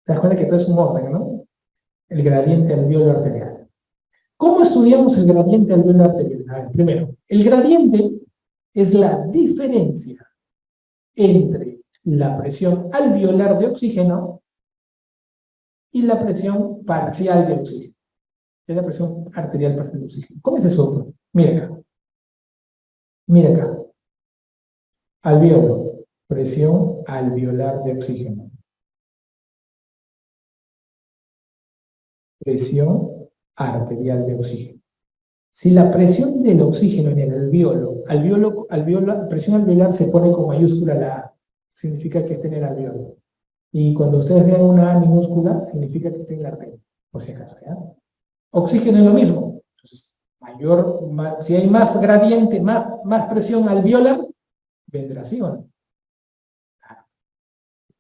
¿Te das cuenta que todo es un orden, no? El gradiente alveolo arterial. ¿Cómo estudiamos el gradiente alveolo arterial? A ver, primero, el gradiente es la diferencia entre la presión alveolar de oxígeno y la presión parcial de oxígeno. Es la presión arterial parcial de oxígeno. ¿Cómo es eso? Mira acá. Mira acá. Alveolo. Presión alveolar de oxígeno. Presión arterial de oxígeno. Si la presión del oxígeno en el presión alveolar se pone con mayúscula la A, significa que está en el alveolo. Y cuando ustedes vean una A minúscula, significa que está en la arteria, por si acaso, ¿ya? Oxígeno es lo mismo. Entonces, si hay más gradiente, más presión alveolar, vendrá así o no.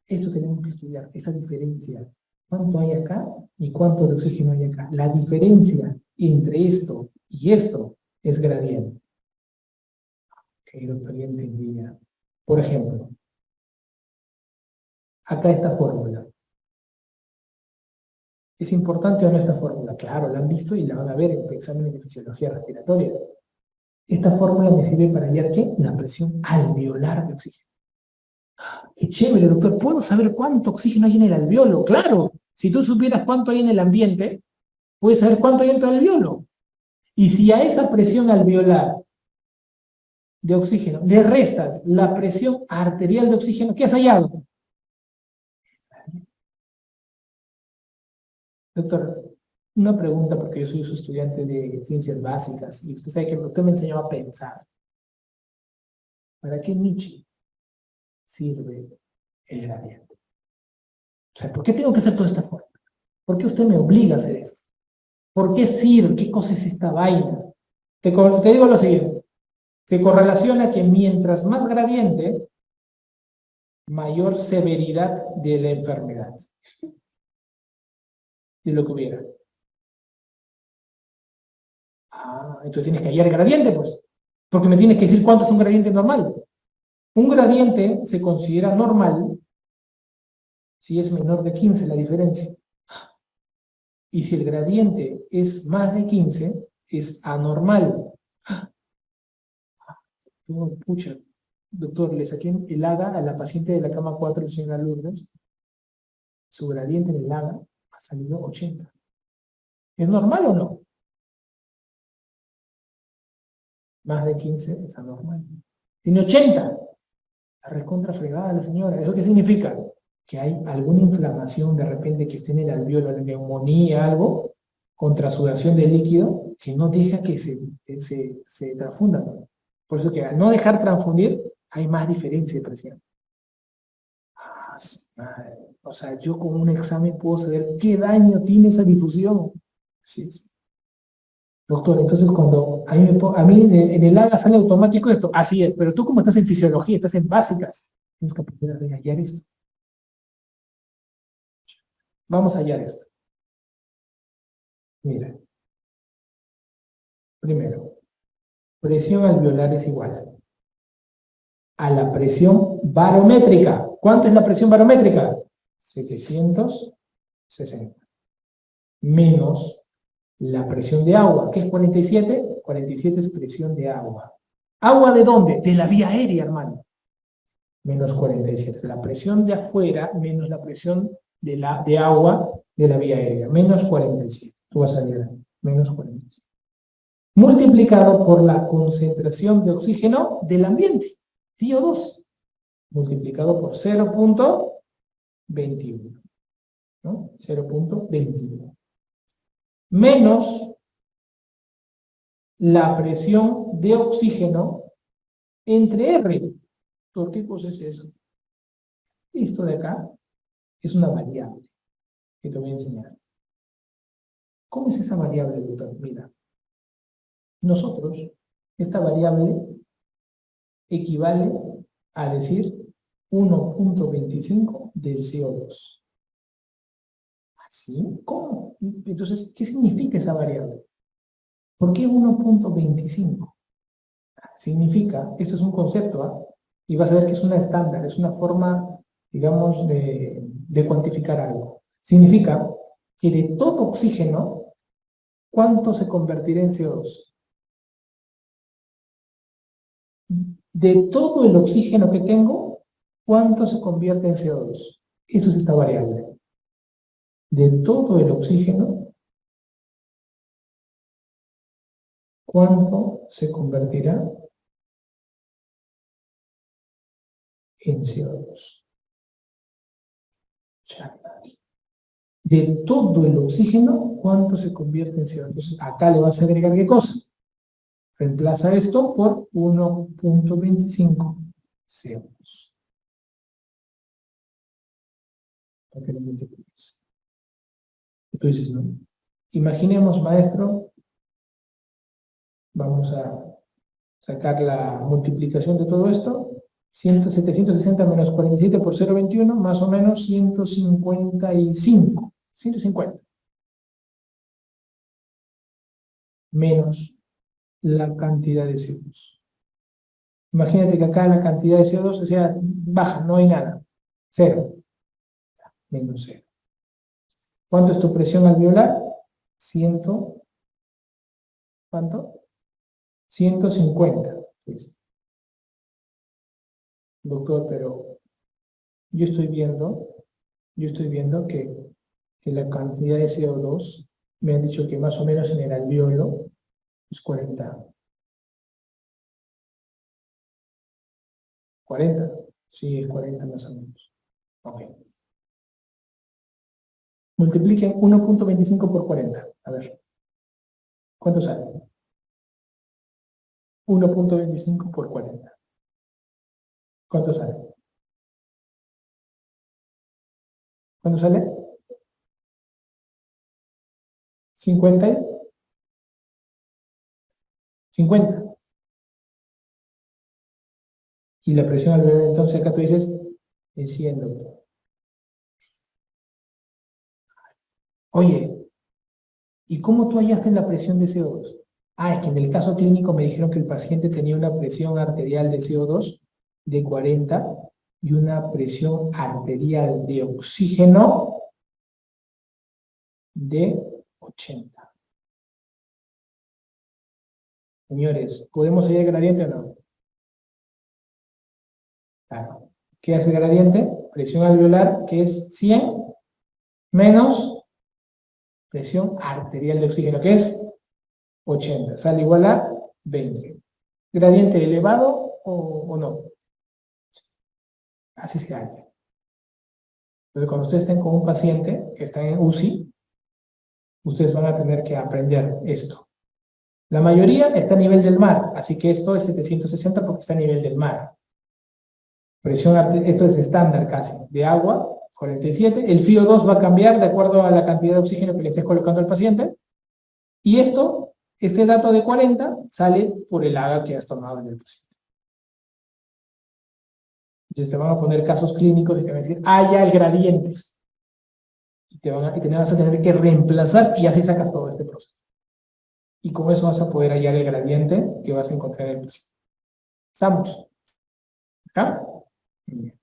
Esto tenemos que estudiar, esa diferencia. ¿Cuánto hay acá y cuánto de oxígeno hay acá? La diferencia entre esto y esto es gradiente. Ok, doctor, ya entendí ya. Por ejemplo, acá esta fórmula. ¿Es importante o no esta fórmula? Claro, la han visto y la van a ver en exámenes de fisiología respiratoria. Esta fórmula me sirve para hallar ¿qué? La presión alveolar de oxígeno. ¡Qué chévere, doctor! ¿Puedo saber cuánto oxígeno hay en el alveolo? ¡Claro! Si tú supieras cuánto hay en el ambiente, puedes saber cuánto hay en tu alveolo. Y si a esa presión alveolar de oxígeno le restas la presión arterial de oxígeno, ¿qué has hallado? Doctor, una pregunta, porque yo soy su estudiante de ciencias básicas y usted sabe que usted me enseñó a pensar. ¿Para qué Nietzsche sirve el gradiente? O sea, ¿por qué tengo que hacer toda esta forma? ¿Por qué usted me obliga a hacer esto? ¿Por qué sirve? ¿Qué cosa es esta vaina? Te digo lo siguiente. Se correlaciona que mientras más gradiente, mayor severidad de la enfermedad. De lo que hubiera. Ah, entonces tienes que hallar el gradiente, pues. Porque me tienes que decir cuánto es un gradiente normal. Un gradiente se considera normal si es menor de 15 la diferencia. Y si el gradiente es más de 15, es anormal. Oh, pucha, doctor, le saqué el AGA a la paciente de la cama 4, señora Lourdes. Su gradiente en el AGA ha salido 80. ¿Es normal o no? Más de 15 es anormal. Tiene 80. La recontra fregada la señora. ¿Eso qué significa? Que hay alguna inflamación de repente que esté en el alveolo, la neumonía, algo, contra sudación de líquido, que no deja que se transfunda. Por eso que al no dejar transfundir, hay más diferencia de presión. Ah, madre. O sea, yo con un examen puedo saber qué daño tiene esa difusión. Así es. Doctor, entonces cuando a mí en el AGA sale automático esto, así es, pero tú como estás en fisiología, estás en básicas, tienes que aprender a hallar esto. Vamos a hallar esto. Mira, primero, presión alveolar es igual a la presión barométrica. ¿Cuánto es la presión barométrica? 760. Menos la presión de agua, que es 47. 47 es presión de agua. ¿Agua de dónde? De la vía aérea, hermano. Menos 47. La presión de afuera menos la presión de agua de la vía aérea. Menos 47. Tú vas a llegar. Menos 47. Multiplicado por la concentración de oxígeno del ambiente, CO2, multiplicado por 0.21, ¿no? 0.21. Menos la presión de oxígeno entre R. ¿Por qué cosa es eso? Esto de acá es una variable que te voy a enseñar. ¿Cómo es esa variable, doctor? Mira, nosotros, esta variable equivale a decir 1.25 del CO2. ¿Así? ¿Cómo? Entonces, ¿qué significa esa variable? ¿Por qué 1.25? Significa, esto es un concepto, ¿eh? Y vas a ver que es una estándar, es una forma, digamos, de cuantificar algo. Significa que de todo oxígeno, ¿cuánto se convertirá en CO2? De todo el oxígeno que tengo, ¿cuánto se convierte en CO2? Eso es esta variable. De todo el oxígeno, ¿cuánto se convertirá en CO2? De todo el oxígeno, ¿cuánto se convierte en CO2? Entonces, acá le vas a agregar ¿qué cosa? Reemplaza esto por 1.25 CO2. Para que lo multipliques. Tú dices, no. Imaginemos, maestro, vamos a sacar la multiplicación de todo esto. 760 menos 47 por 0,21, más o menos 155. 150. Menos la cantidad de CO2. Imagínate que acá la cantidad de CO2, o sea, baja, no hay nada. 0. Menos 0. ¿Cuánto es tu presión alveolar? 100. ¿Cuánto? 150. Pues, doctor, pero yo estoy viendo que la cantidad de CO2, me han dicho que más o menos en el alveolo es 40. 40, sí, es 40 más o menos. Ok. Multipliquen 1.25 por 40. A ver, ¿cuánto sale? 1.25 por 40. ¿Cuánto sale? ¿Cuánto sale? 50 y 50. Y la presión alveolar, entonces acá tú dices, es 100, doctor. Oye, ¿y cómo tú hallaste la presión de CO2? Ah, es que en el caso clínico me dijeron que el paciente tenía una presión arterial de CO2 de 40 y una presión arterial de oxígeno de 80. Señores, ¿podemos hallar el gradiente o no? Claro. ¿Qué hace el gradiente? Presión alveolar, que es 100, menos presión arterial de oxígeno, que es 80. Sale igual a 20. ¿Gradiente elevado o no? Así se halla. Entonces, cuando ustedes estén con un paciente que está en UCI, ustedes van a tener que aprender esto. La mayoría está a nivel del mar, así que esto es 760 porque está a nivel del mar. Presión arterial, esto es estándar casi, de agua, 47. El FiO2 va a cambiar de acuerdo a la cantidad de oxígeno que le estés colocando al paciente. Y este dato de 40 sale por el AGA que has tomado en el paciente. Entonces te van a poner casos clínicos y te van a decir, ya el gradiente. Y te vas a tener que reemplazar y así sacas todo este proceso. Y con eso vas a poder hallar el gradiente que vas a encontrar en el paciente. ¿Estamos? ¿Acá? Bien.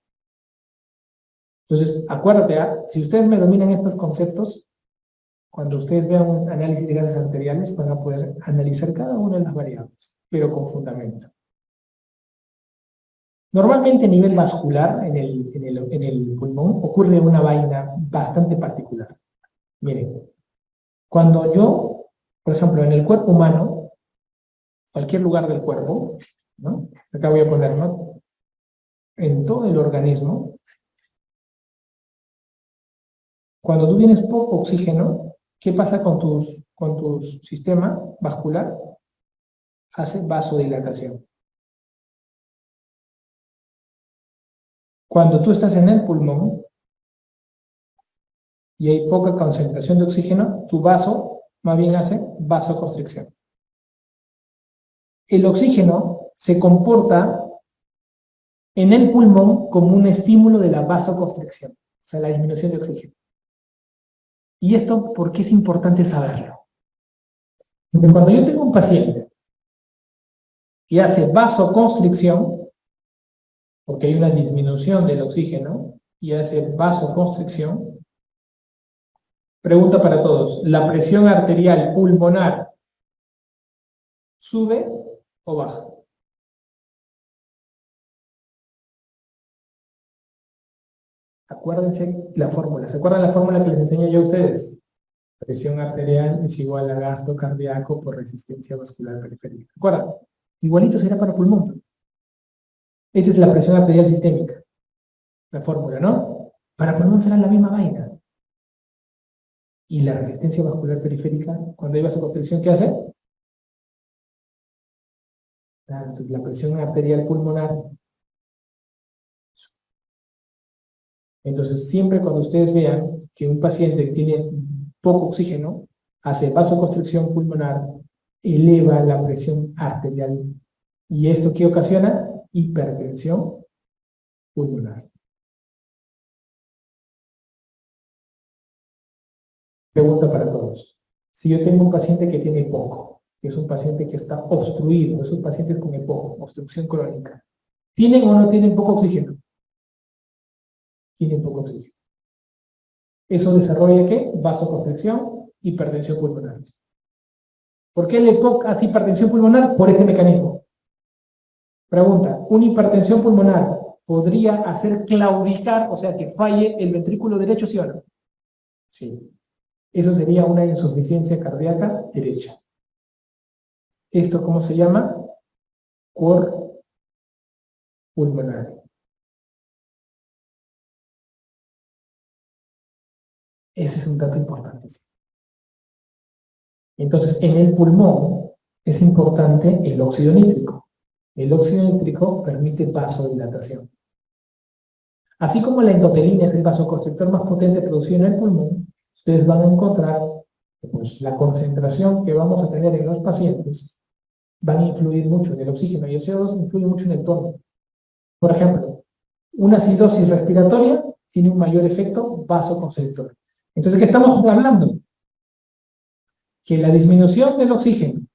Entonces, acuérdate, si ustedes me dominan estos conceptos, cuando ustedes vean un análisis de gases arteriales, van a poder analizar cada una de las variables, pero con fundamento. Normalmente a nivel vascular, en el pulmón, ocurre una vaina bastante particular. Miren, cuando yo, por ejemplo, en el cuerpo humano, cualquier lugar del cuerpo, ¿no? Acá voy a poner, ¿no? En todo el organismo, cuando tú tienes poco oxígeno, ¿qué pasa con tu sistema vascular? Hace vasodilatación. Cuando tú estás en el pulmón y hay poca concentración de oxígeno, tu vaso más bien hace vasoconstricción. El oxígeno se comporta en el pulmón como un estímulo de la vasoconstricción, o sea, la disminución de oxígeno. ¿Y esto por qué es importante saberlo? Porque cuando yo tengo un paciente que hace vasoconstricción, porque hay una disminución del oxígeno, y hace vasoconstricción, Pregunta para todos. ¿La presión arterial pulmonar sube o baja? Acuérdense la fórmula. ¿Se acuerdan la fórmula que les enseñé yo a ustedes? Presión arterial es igual a gasto cardíaco por resistencia vascular periférica. ¿Se acuerdan? Igualito será para pulmón. Esta es la presión arterial sistémica. La fórmula, ¿no? Para pulmón será la misma vaina. Y la resistencia vascular periférica, cuando hay vasoconstricción, ¿qué hace? Entonces, la presión arterial pulmonar. Entonces, siempre cuando ustedes vean que un paciente tiene poco oxígeno, hace vasoconstricción pulmonar, eleva la presión arterial. ¿Y esto qué ocasiona? Hipertensión pulmonar. Pregunta para todos. Si yo tengo un paciente que tiene poco, que es un paciente que está obstruido, es un paciente con EPOC, obstrucción crónica, ¿tienen o no tienen poco oxígeno? Tienen poco oxígeno. ¿Eso desarrolla qué? Vasoconstricción, hipertensión pulmonar. ¿Por qué el EPOC hace hipertensión pulmonar? Por este mecanismo. Pregunta, ¿una hipertensión pulmonar podría hacer claudicar, o sea, que falle el ventrículo derecho, sí o no? Sí. Eso sería una insuficiencia cardíaca derecha. ¿Esto cómo se llama? Cor pulmonar. Ese es un dato importantísimo. Entonces, en el pulmón es importante el óxido nítrico. El óxido nítrico permite vasodilatación. Así como la endotelina es el vasoconstrictor más potente producido en el pulmón, ustedes van a encontrar que pues, la concentración que vamos a tener en los pacientes van a influir mucho en el oxígeno y el CO2 influye mucho en el tono. Por ejemplo, una acidosis respiratoria tiene un mayor efecto vasoconstrictor. Entonces, ¿qué estamos hablando? Que la disminución del oxígeno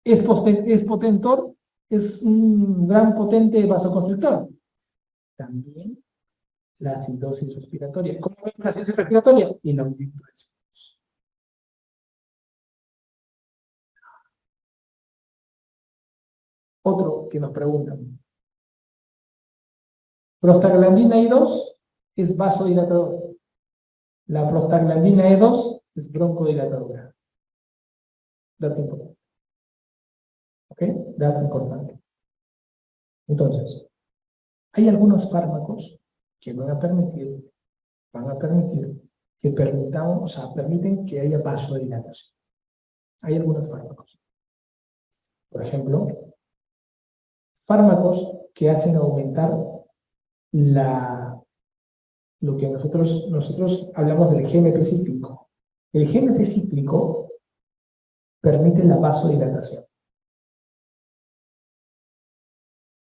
es potentor, es un gran potente vasoconstrictor. También la acidosis respiratoria. ¿Cómo es la acidosis respiratoria? Y el aumento del CO2. Otro que nos preguntan. Prostaglandina E2 es vasodilatador. La prostaglandina E2 es broncodilatadora. Dato importante. ¿Ok? Dato importante. Entonces, hay algunos fármacos que van a permitir que permitamos, o sea, permiten que haya vasodilatación. Hay algunos fármacos. Por ejemplo, fármacos que hacen aumentar lo que nosotros hablamos del GMP cíclico. El GMP cíclico permite la vasodilatación.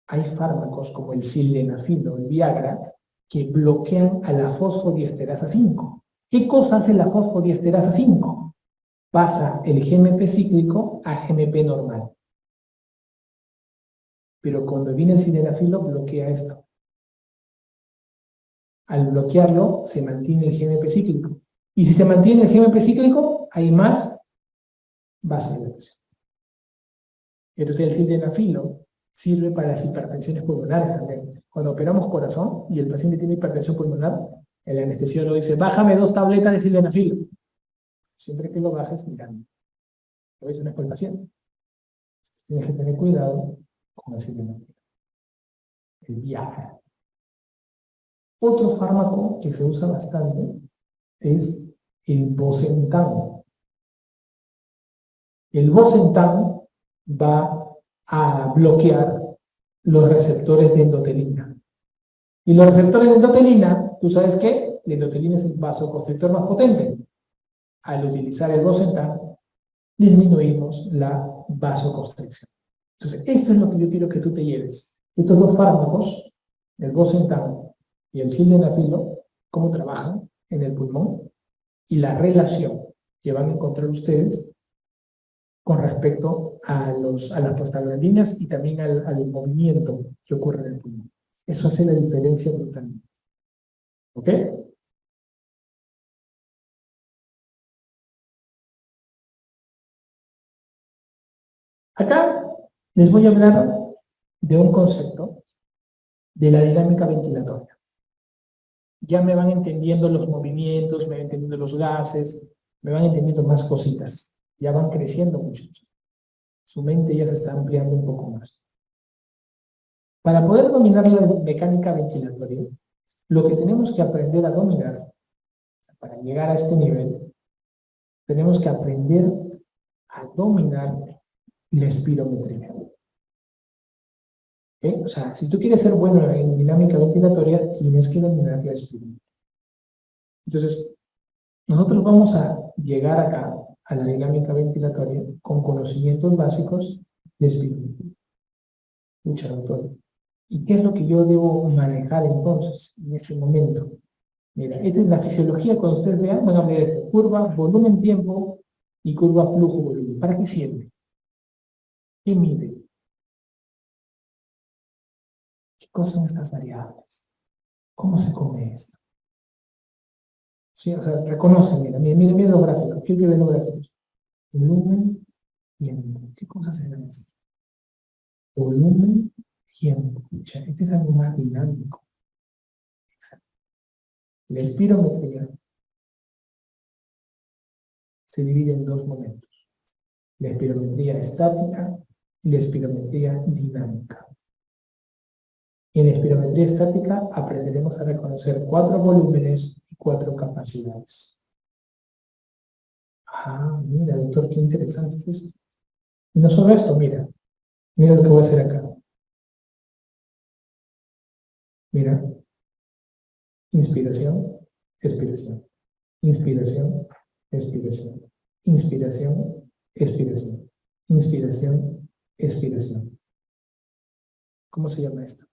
Hay fármacos como el sildenafil o el Viagra que bloquean a la fosfodiesterasa 5. ¿Qué cosa hace la fosfodiesterasa 5? Pasa el GMP cíclico a GMP normal. Pero cuando viene el sildenafil bloquea esto. Al bloquearlo, se mantiene el GMP cíclico. Y si se mantiene el GMP cíclico, hay más vasodilatación. Entonces el sildenafilo sirve para las hipertensiones pulmonares también. Cuando operamos corazón y el paciente tiene hipertensión pulmonar, el anestesiólogo dice, bájame 2 tabletas de sildenafilo. Siempre que lo bajes, mirando. Pero eso no es por el paciente. Tienes que tener cuidado con el sildenafilo. El Viagra. Otro fármaco que se usa bastante es el Bosentan. El Bosentan va a bloquear los receptores de endotelina. Y los receptores de endotelina, ¿tú sabes qué? La endotelina es el vasoconstrictor más potente. Al utilizar el Bosentan, disminuimos la vasoconstricción. Entonces, esto es lo que yo quiero que tú te lleves. Estos dos fármacos, el Bosentan y el sildenafilo, cómo trabajan en el pulmón y la relación que van a encontrar ustedes con respecto a las prostaglandinas y también al movimiento que ocurre en el pulmón. Eso hace la diferencia totalmente. ¿Ok? Acá les voy a hablar de un concepto de la dinámica ventilatoria. Ya me van entendiendo los movimientos, me van entendiendo los gases, me van entendiendo más cositas. Ya van creciendo, muchachos. Su mente ya se está ampliando un poco más. Para poder dominar la mecánica ventilatoria, lo que tenemos que aprender a dominar, para llegar a este nivel, tenemos que aprender a dominar la espirometría. O sea, si tú quieres ser bueno en dinámica ventilatoria, tienes que dominar la espirometría. Entonces, nosotros vamos a llegar acá a la dinámica ventilatoria con conocimientos básicos de espirometría. Escucha, doctor. ¿Y qué es lo que yo debo manejar entonces, en este momento? Mira, esta es la fisiología. Cuando ustedes vean, van a ver esto: curva, volumen, tiempo y curva, flujo, volumen. ¿Para qué sirve? ¿Qué mide? ¿Qué cosas son estas variables? ¿Cómo se come esto? Sí, o sea, reconocen, mira los gráficos. ¿Qué ven los gráficos? Volumen, tiempo. ¿Qué cosas eran estas? Volumen, tiempo. Escucha, este es algo más dinámico. Exacto. La espirometría se divide en dos momentos: la espirometría estática y la espirometría dinámica. En la espirometría estática aprenderemos a reconocer 4 volúmenes y 4 capacidades. Ah, mira, doctor, qué interesante es esto. Y no solo esto, mira lo que voy a hacer acá. Mira, inspiración, expiración, inspiración, expiración, inspiración, expiración, inspiración, expiración. ¿Cómo se llama esto?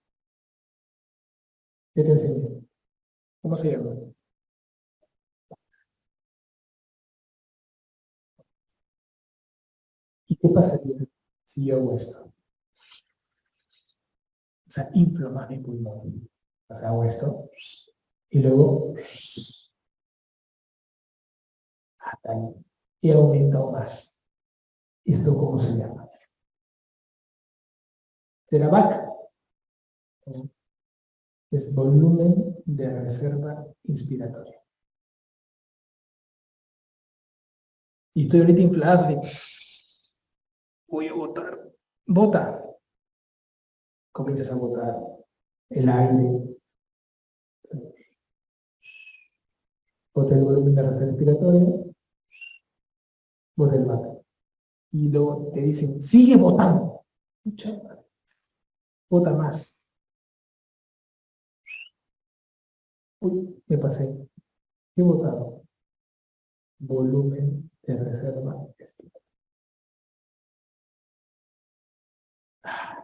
Ya te enseñé. ¿Cómo se llama? ¿Y qué pasaría si yo hago esto? O sea, inflo más mi pulmón. O sea, hago esto y luego hasta ahí. Y aumento más. ¿Esto cómo se llama? ¿Será VAC? Es volumen de reserva inspiratoria. Y estoy ahorita inflado, así. Voy a botar. Bota. Comienzas a botar el aire. Bota el volumen de reserva inspiratoria. Bota el VAC. Y luego te dicen, sigue botando. Bota más. Uy, me pasé. ¿Qué he botado? Volumen de reserva espiritual.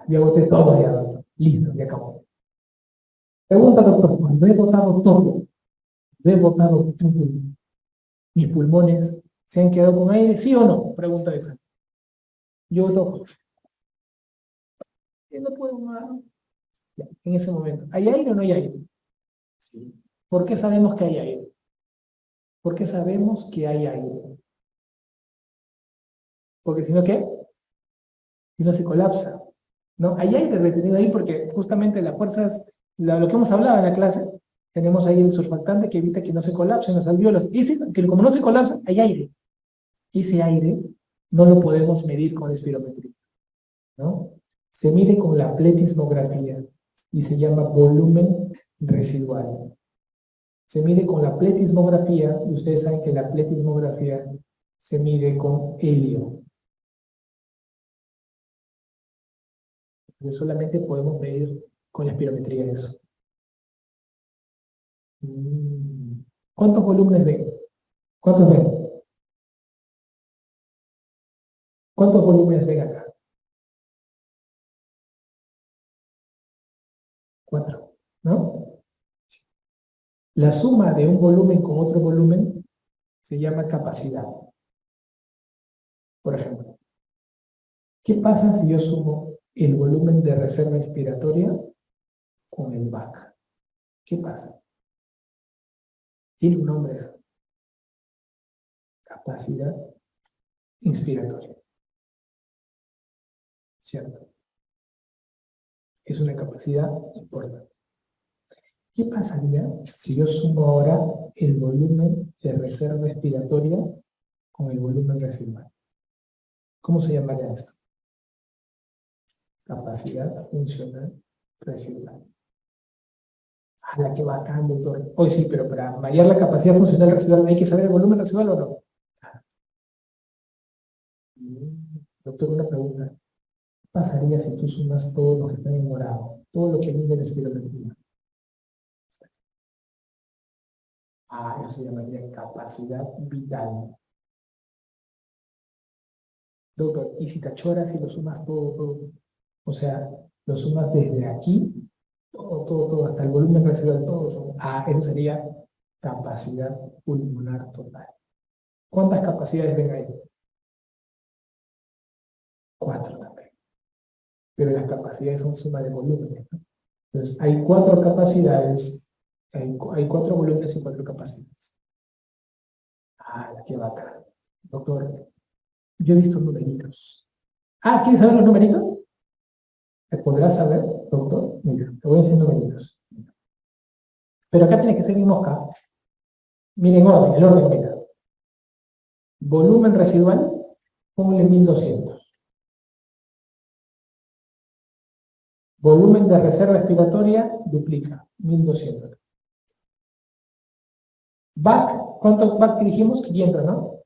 Ya boté todo, ya. Listo, ya acabó. Pregunta, doctor, cuando he botado todo, he botado todo, mis pulmones se han quedado con aire, ¿sí o no? Pregunta de examen. Yo toco. Yo no puedo más. Ya, en ese momento, ¿hay aire o no hay aire? Sí. ¿Por qué sabemos que hay aire? ¿Por qué sabemos que hay aire? Porque si no, ¿qué? Si no se colapsa. ¿No? Hay aire retenido ahí porque justamente las fuerzas, lo que hemos hablado en la clase, tenemos ahí el surfactante que evita que no se colapsen los alvéolos. Que como no se colapsa, hay aire. Ese aire no lo podemos medir con espirometría, ¿no? Se mide con la pletismografía y se llama volumen residual. Se mide con la pletismografía y ustedes saben que la pletismografía se mide con helio. Entonces solamente podemos medir con la espirometría eso. ¿Cuántos volúmenes ven? ¿Cuántos ven? ¿Cuántos volúmenes ven acá? 4, ¿no? La suma de un volumen con otro volumen se llama capacidad. Por ejemplo, ¿qué pasa si yo sumo el volumen de reserva inspiratoria con el VAC? ¿Qué pasa? Tiene un nombre eso. Capacidad inspiratoria. ¿cierto? Es una capacidad importante. ¿Qué pasaría si yo sumo ahora el volumen de reserva expiratoria con el volumen residual? ¿Cómo se llamaría esto? Capacidad funcional residual. A la que bacán, doctor. Hoy sí, pero para variar la capacidad funcional residual hay que saber el volumen residual o no. Doctor, una pregunta. ¿Qué pasaría si tú sumas todo lo que está en morado? Todo lo que mide la espirometría. Eso se llamaría capacidad vital. Doctor, ¿y si te achoras y lo sumas todo? O sea, lo sumas desde aquí, todo, hasta el volumen residual, todo. Eso sería capacidad pulmonar total. ¿Cuántas capacidades ven ahí? 4 también. Pero las capacidades son suma de volúmenes, ¿no? Entonces, hay 4 capacidades, hay 4 volúmenes y 4 capacidades. Qué bacán. Doctor, yo he visto numeritos. ¿Quieres saber los numeritos? ¿Te podrás saber, doctor? Mira, te voy a enseñar numeritos. Pero acá tienes que ser mi mosca. Miren, el orden, mira. Volumen residual, ponle 1200. Volumen de reserva expiratoria, duplica, 1200. BAC, ¿cuánto BAC dijimos? 500, ¿no?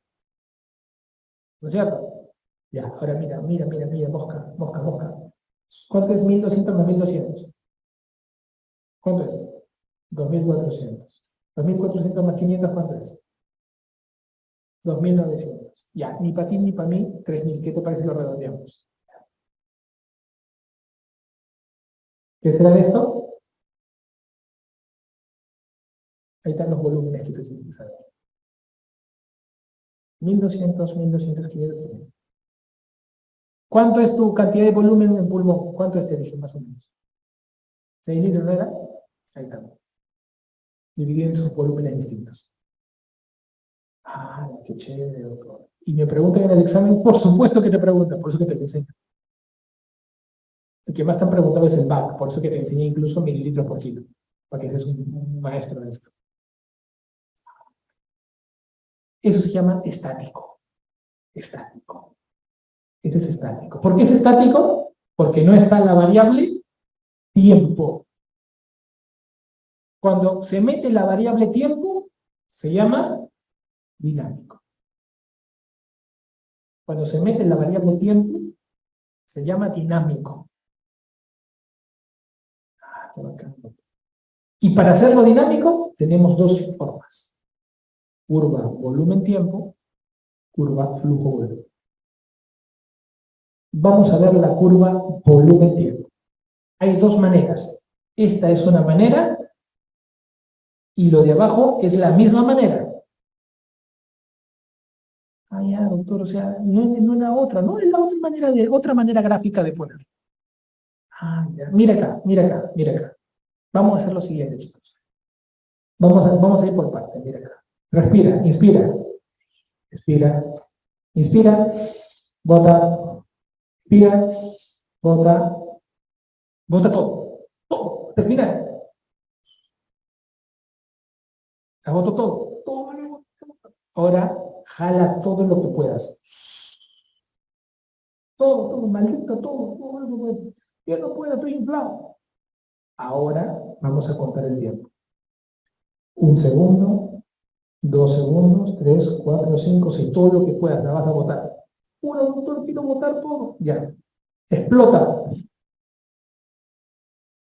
¿No es cierto? Ya, ahora mira, mosca. ¿Cuánto es 1200 más 1200? ¿Cuánto es? 2400. 2400 más 500, ¿cuánto es? 2900. Ya, ni para ti ni para mí, 3000. ¿Qué te parece si lo redondeamos? ¿Qué será esto? Ahí están los volúmenes que tú tienes que saber. 1200, 500, 500. ¿Cuánto es tu cantidad de volumen en pulmón? ¿Cuánto es, te dije, más o menos? 6 litros, ¿no era? Ahí estamos. Dividido en sus volúmenes distintos. Qué chévere, doctor. Y me preguntan en el examen, por supuesto que te preguntan, por eso que te enseño. El que más te han preguntado es el BAC, por eso que te enseñé incluso mililitros por kilo, para que seas un maestro de esto. Eso se llama estático. Estático. Este es estático. ¿Por qué es estático? Porque no está la variable tiempo. Cuando se mete la variable tiempo, se llama dinámico. Cuando se mete la variable tiempo, se llama dinámico. Qué bacán. Y para hacerlo dinámico, tenemos 2 formas. Curva volumen-tiempo, curva flujo-volumen. Vamos a ver la curva volumen-tiempo. Hay 2 maneras. Esta es una manera y lo de abajo es la misma manera. Ya, doctor, o sea, no es la otra, no es la otra manera gráfica de poner. Ya. Mira acá. Vamos a hacer lo siguiente, chicos. Vamos a ir por partes, mira acá. Respira, inspira, bota, inspira, bota todo, hasta el final. Agoto todo. Ahora, jala todo lo que puedas. Todo, maldito, todo. Yo no puedo, estoy inflado. Ahora vamos a contar el tiempo. 1 segundo, 2 segundos, 3, 4, 5, 6, todo lo que puedas, la vas a botar. Doctor, quiero botar todo. Ya. Explota.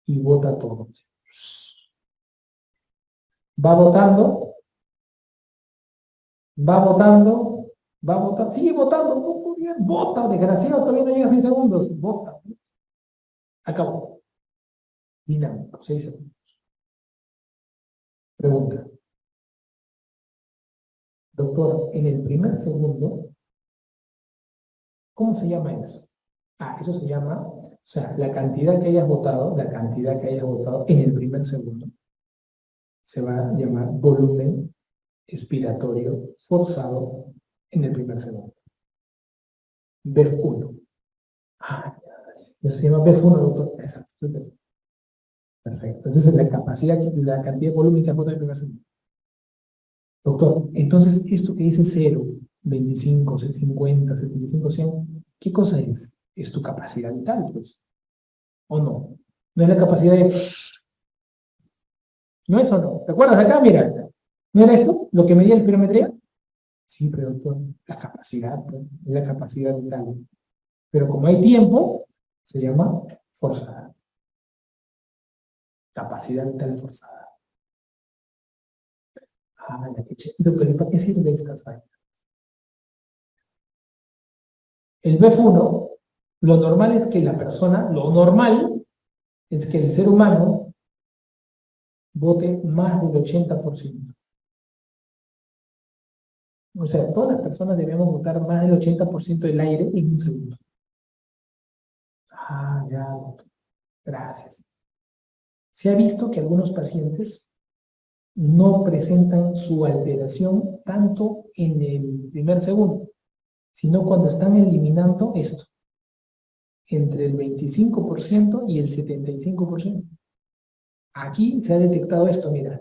Y bota todo. Va botando, sigue botando, muy bien, bota, desgraciado, todavía no llega a 6 segundos, bota. Acabó. Dinámico, 6 segundos. Pregunta. Doctor, en el primer segundo, ¿cómo se llama eso? Eso se llama, o sea, la cantidad que hayas botado en el primer segundo, se va a llamar volumen expiratorio forzado en el primer segundo. BEF1. Eso se llama B1, doctor. Exacto. Perfecto. Entonces la capacidad, la cantidad volúmica es del primer segundo. Doctor, entonces esto que dice 0, 25, 50, 75, 100, ¿qué cosa es? Es tu capacidad vital, pues. ¿O no? No es la capacidad de... ¿No es o no? ¿Te acuerdas acá? Mira, ¿no era esto lo que medía la espirometría? Sí, pero doctor, la capacidad, pues, es la capacidad vital. Pero como hay tiempo, se llama forzada. Capacidad vital forzada. Ah, la que che. Doctor, ¿y para qué sirven estas vainas? El BF1, lo normal es que la persona, lo normal es que el ser humano vote más del 80%. O sea, todas las personas debemos votar más del 80% del aire en un segundo. Ah, ya, doctor. Gracias. Se ha visto que algunos pacientes no presentan su alteración tanto en el primer segundo, sino cuando están eliminando esto, entre el 25% y el 75%. Aquí se ha detectado esto, mira.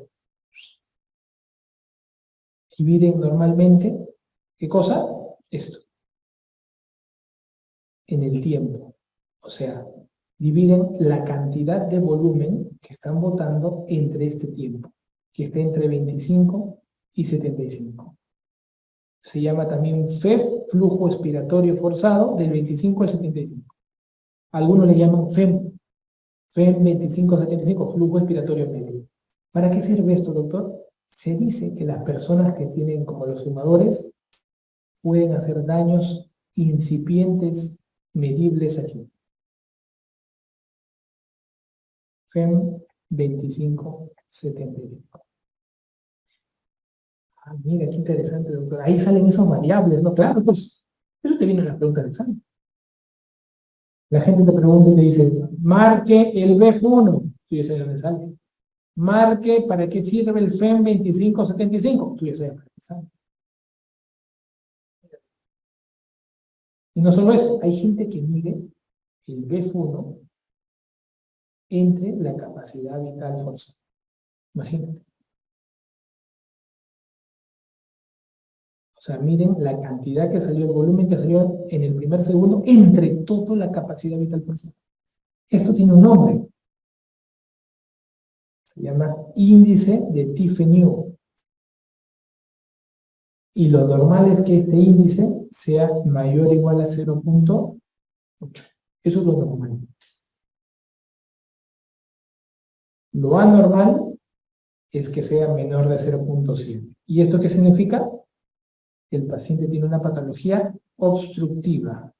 Dividen normalmente, ¿qué cosa? Esto, en el tiempo. O sea, dividen la cantidad de volumen que están botando entre este tiempo, que está entre 25 y 75. Se llama también FEF, flujo expiratorio forzado, del 25 al 75. Algunos le llaman FEM, FEM 25-75, flujo expiratorio medio. ¿Para qué sirve esto, doctor? Se dice que las personas que tienen, como los fumadores, pueden hacer daños incipientes medibles aquí. FEM 25-75. Ah, mira, qué interesante, doctor. Ahí salen esas variables, ¿no? Claro, pues, eso te viene en las preguntas del examen. La gente te pregunta y te dice, marque el BF1. Tú ya sabes dónde sale. Marque para qué sirve el FEM 25-75. Tú ya sabes para qué sale. Y no solo eso, hay gente que mide el BF1 entre la capacidad vital forzada. Imagínate. O sea, miren la cantidad que salió, el volumen que salió en el primer segundo entre toda la capacidad vital forzada. Esto tiene un nombre. Se llama índice de Tiffany. Y lo normal es que este índice sea mayor o igual a 0.8. Eso es lo normal. Lo anormal es que sea menor de 0.7. ¿Y esto qué significa? Que el paciente tiene una patología obstructiva.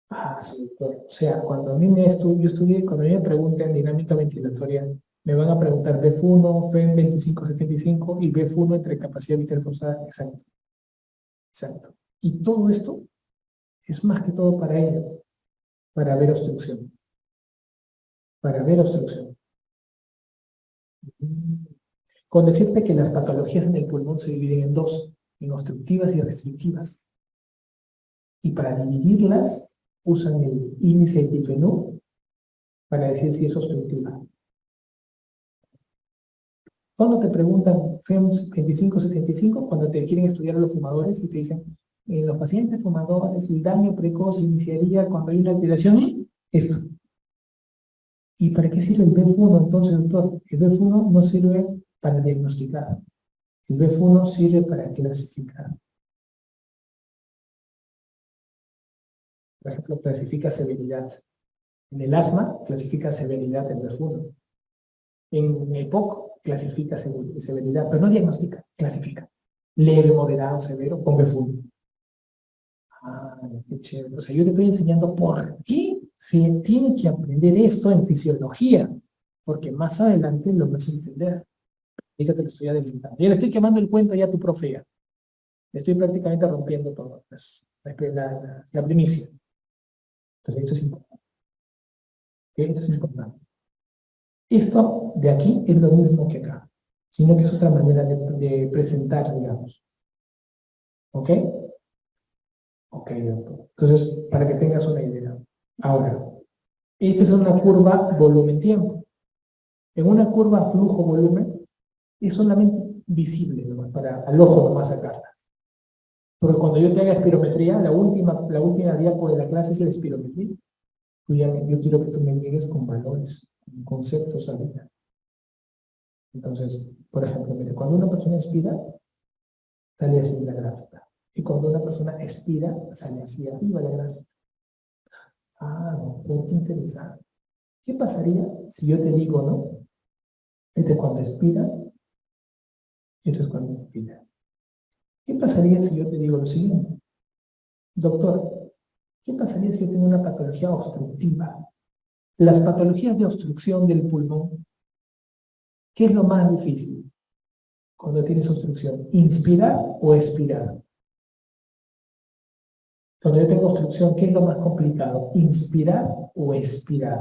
Ah, sí, doctor. O sea, cuando a mí yo estudié, cuando a mí me preguntan dinámica ventilatoria, me van a preguntar BF1, FEM 25-75 y BF1 entre capacidad vital forzada. Exacto. Exacto. Y todo esto es más que todo para ello, para ver obstrucción. Para ver obstrucción. Con decirte que las patologías en el pulmón se dividen en dos, en obstructivas y restrictivas. Y para dividirlas, usan el índice de Tiffany para decir si es obstructiva. Cuando te preguntan FEMS 25-75, cuando te quieren estudiar a los fumadores y te dicen, en los pacientes fumadores, el daño precoz iniciaría cuando hay una alteración, esto. ¿Y para qué sirve el BF1 entonces, doctor? El BF1 no sirve para diagnosticar. El BF1 sirve para clasificar. Por ejemplo, clasifica severidad. En el asma, clasifica severidad el BF1. En EPOC, clasifica severidad, pero no diagnostica, clasifica. Leve, moderado, severo, con BF1. Ah, qué chévere. O sea, yo te estoy enseñando por qué se tiene que aprender esto en fisiología, porque más adelante lo vas a entender. Fíjate, lo estoy adelantando. Ya le estoy quemando el cuento ya a tu profe ya. Le estoy prácticamente rompiendo todo, pues, la primicia. Entonces, esto es importante. ¿Okay? Esto es importante. Esto de aquí es lo mismo que acá, sino que es otra manera de presentar, digamos. ¿Ok? Ok, doctor. Entonces, para que tengas una idea. Ahora, esta es una curva volumen-tiempo. En una curva flujo-volumen es solamente visible, ¿no? Para al ojo nomás sacarlas. Porque cuando yo te haga espirometría, la última diapo de la clase es la espirometría. Yo quiero que tú me llegues con valores, con conceptos ahorita. Entonces, por ejemplo, mire, cuando una persona inspira, sale así la gráfica. Y cuando una persona expira, sale así arriba la gráfica. Ah, doctor, qué interesante. ¿Qué pasaría si yo te digo, no? Este es cuando expira, esto es cuando inspira. ¿Qué pasaría si yo te digo lo siguiente? Doctor, ¿qué pasaría si yo tengo una patología obstructiva? Las patologías de obstrucción del pulmón, ¿qué es lo más difícil cuando tienes obstrucción? ¿Inspirar o expirar? Cuando yo tengo obstrucción, ¿qué es lo más complicado? ¿Inspirar o expirar?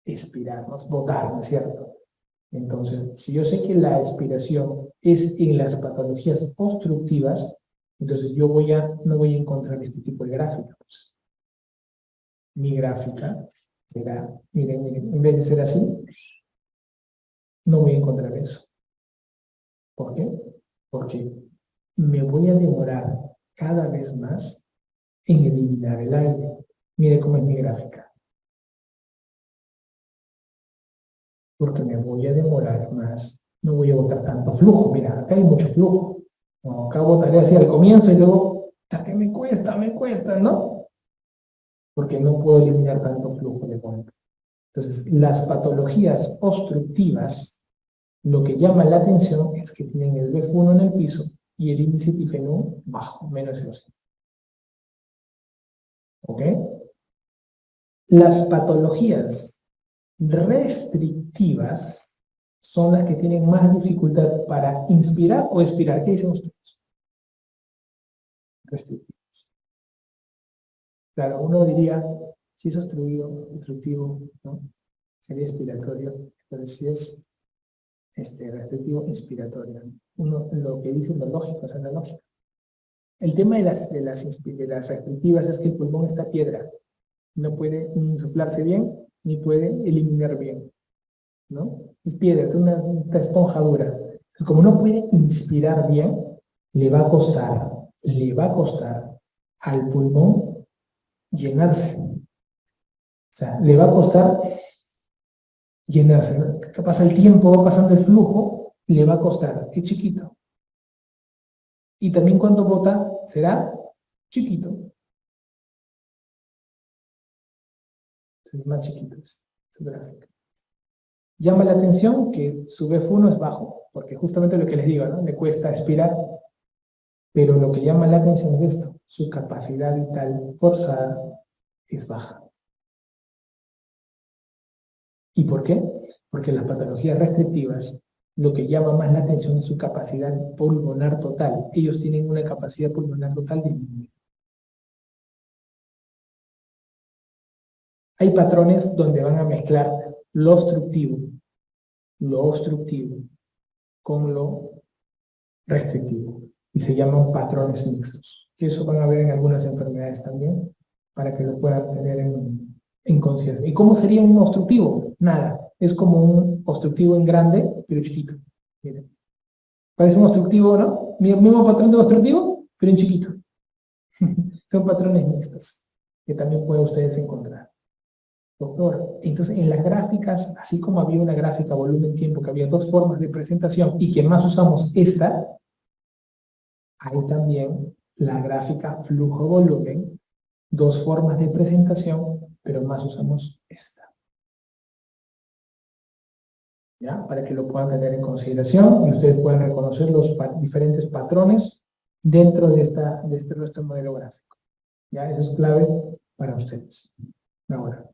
Expirar, ¿no? Botar, ¿no es cierto? Entonces, si yo sé que la expiración es en las patologías obstructivas, entonces yo no voy a encontrar este tipo de gráficos. Mi gráfica será, miren, en vez de ser así, no voy a encontrar eso. ¿Por qué? Porque me voy a demorar cada vez más en eliminar el aire. Mire cómo es mi gráfica. Porque me voy a demorar más. No voy a botar tanto flujo. Mira, acá hay mucho flujo. No, acá botaré así al comienzo y luego, ya que me cuesta, ¿no? Porque no puedo eliminar tanto flujo de golpe. Entonces, las patologías obstructivas, lo que llama la atención es que tienen el BF1 en el piso y el índice tifenú bajo, menos 0,5. ¿Ok? Las patologías restrictivas son las que tienen más dificultad para inspirar o expirar. ¿Qué dicen ustedes? Restrictivos. Claro, uno diría, si es obstructivo, ¿no? Sería expiratorio, pero si es restrictivo, inspiratorio. Uno lo que dice es lo lógico, es la lógica. El tema de las restrictivas es que el pulmón está piedra. No puede ni insuflarse bien, ni puede eliminar bien, ¿no? Es piedra, es una esponja dura. Como no puede inspirar bien, le va a costar al pulmón llenarse. O sea, le va a costar llenarse, ¿no? Que pasa el tiempo, va pasando el flujo, le va a costar, es chiquito. Y también cuando bota, será chiquito. Es más chiquito su gráfico. Llama la atención que su BF1 es bajo, porque justamente lo que les digo, ¿no? Le cuesta expirar, pero lo que llama la atención es esto, su capacidad vital forzada es baja. ¿Y por qué? Porque las patologías restrictivas, lo que llama más la atención es su capacidad pulmonar total. Ellos tienen una capacidad pulmonar total disminuida. Hay patrones donde van a mezclar lo obstructivo con lo restrictivo y se llaman patrones mixtos. Eso van a ver en algunas enfermedades también, para que lo puedan tener en conciencia. ¿Y cómo sería un obstructivo? Nada, es como un obstructivo en grande, pero chiquito. Miren. Parece un obstructivo, ¿no? Mismo patrón de obstructivo, pero en chiquito. Son patrones mixtos, que también pueden ustedes encontrar. Doctor, entonces en las gráficas, así como había una gráfica volumen-tiempo, que había dos formas de presentación, y que más usamos esta, hay también la gráfica flujo-volumen, dos formas de presentación, pero más usamos esta. ¿Ya? Para que lo puedan tener en consideración y ustedes puedan reconocer los diferentes patrones dentro de nuestro modelo gráfico. ¿Ya? Eso es clave para ustedes. Ahora.